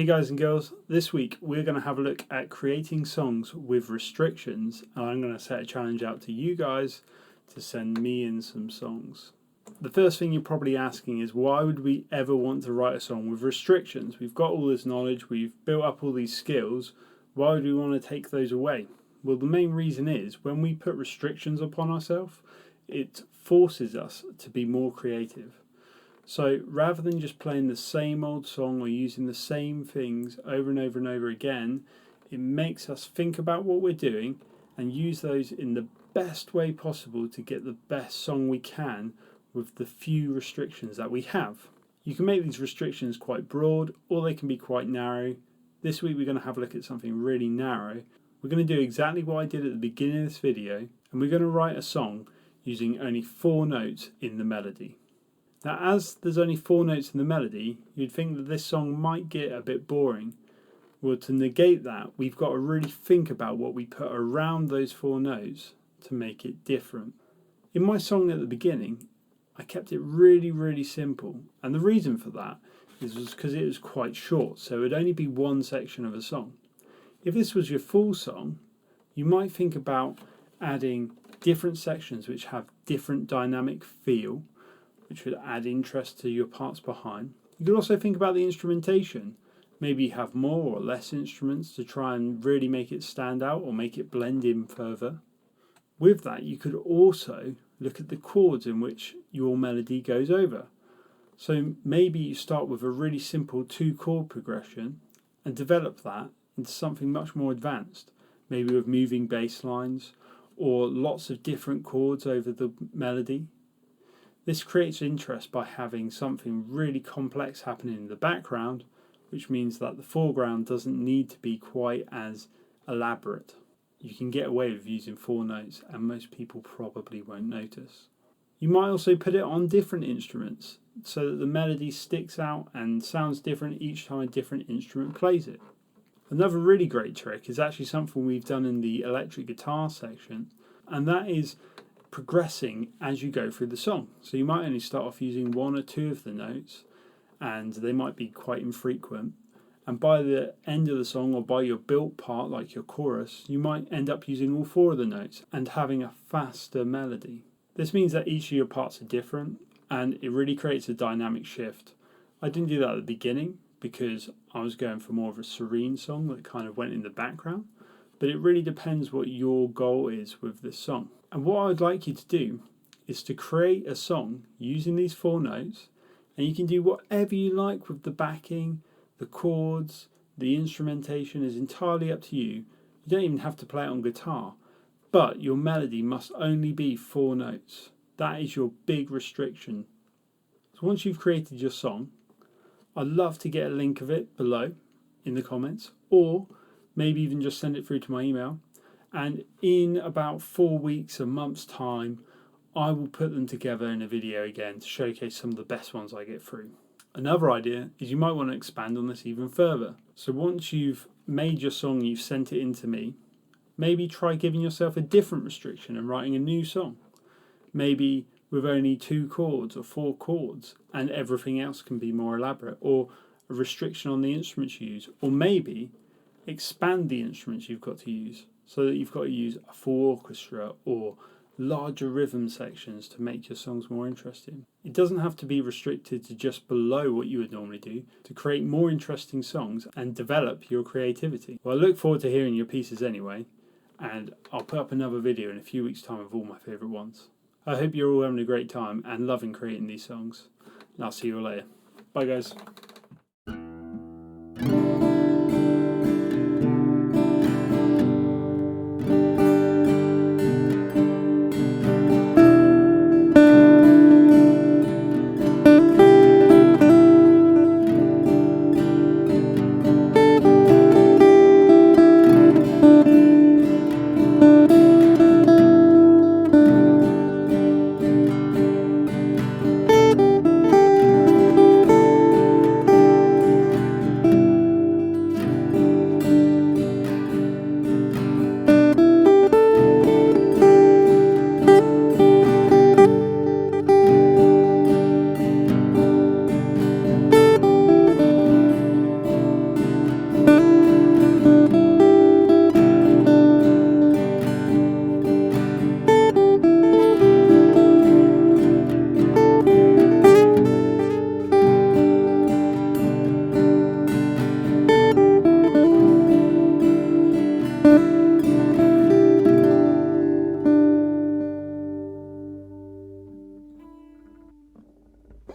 Hey guys and girls, this week we're going to have a look at creating songs with restrictions, and I'm going to set a challenge out to you guys to send me in some songs. The first thing you're probably asking is, why would we ever want to write a song with restrictions? We've got all this knowledge, we've built up all these skills, why would we want to take those away? Well, the main reason is, when we put restrictions upon ourselves, it forces us to be more creative. So rather than just playing the same old song or using the same things over and over and over again, it makes us think about what we're doing and use those in the best way possible to get the best song we can with the few restrictions that we have. You can make these restrictions quite broad, or they can be quite narrow. This week we're going to have a look at something really narrow. We're going to do exactly what I did at the beginning of this video, and we're going to write a song using only 4 notes in the melody. Now, as there's only 4 notes in the melody, you'd think that this song might get a bit boring. Well, to negate that, we've got to really think about what we put around those 4 notes to make it different. In my song at the beginning, I kept it really simple, and the reason for that is because it was quite short, so it would only be one section of a song. If this was your full song, you might think about adding different sections which have different dynamic feel, which would add interest to your parts behind. You could also think about the instrumentation. Maybe have more or less instruments to try and really make it stand out or make it blend in further. With that, you could also look at the chords in which your melody goes over. So maybe you start with a really simple 2-chord progression and develop that into something much more advanced, maybe with moving bass lines or lots of different chords over the melody. This creates interest by having something really complex happening in the background, which means that the foreground doesn't need to be quite as elaborate. You can get away with using 4 notes, and most people probably won't notice. You might also put it on different instruments so that the melody sticks out and sounds different each time a different instrument plays it. Another really great trick is actually something we've done in the electric guitar section, and that is progressing as you go through the song. So you might only start off using 1 or 2 of the notes, and they might be quite infrequent, and by the end of the song, or by your built part like your chorus, you might end up using all 4 of the notes and having a faster melody. This means that each of your parts are different, and it really creates a dynamic shift. I didn't do that at the beginning because I was going for more of a serene song that kind of went in the background, but it really depends what your goal is with this song. And what I'd like you to do is to create a song using these 4 notes, and you can do whatever you like with the backing, the chords, the instrumentation is entirely up to you. You don't even have to play it on guitar, but your melody must only be 4 notes. That is your big restriction. So once you've created your song, I'd love to get a link of it below in the comments, or maybe even just send it through to my email. And in about 4 weeks, a month's time, I will put them together in a video again to showcase some of the best ones I get through. Another idea is you might want to expand on this even further. So once you've made your song, you've sent it in to me, maybe try giving yourself a different restriction and writing a new song. Maybe with only 2 chords or 4 chords, and everything else can be more elaborate, or a restriction on the instruments you use, or maybe expand the instruments you've got to use, so that you've got to use a full orchestra or larger rhythm sections to make your songs more interesting. It doesn't have to be restricted to just below what you would normally do to create more interesting songs and develop your creativity. Well, I look forward to hearing your pieces anyway, and I'll put up another video in a few weeks' time of all my favourite ones. I hope you're all having a great time and loving creating these songs, and I'll see you all later. Bye guys.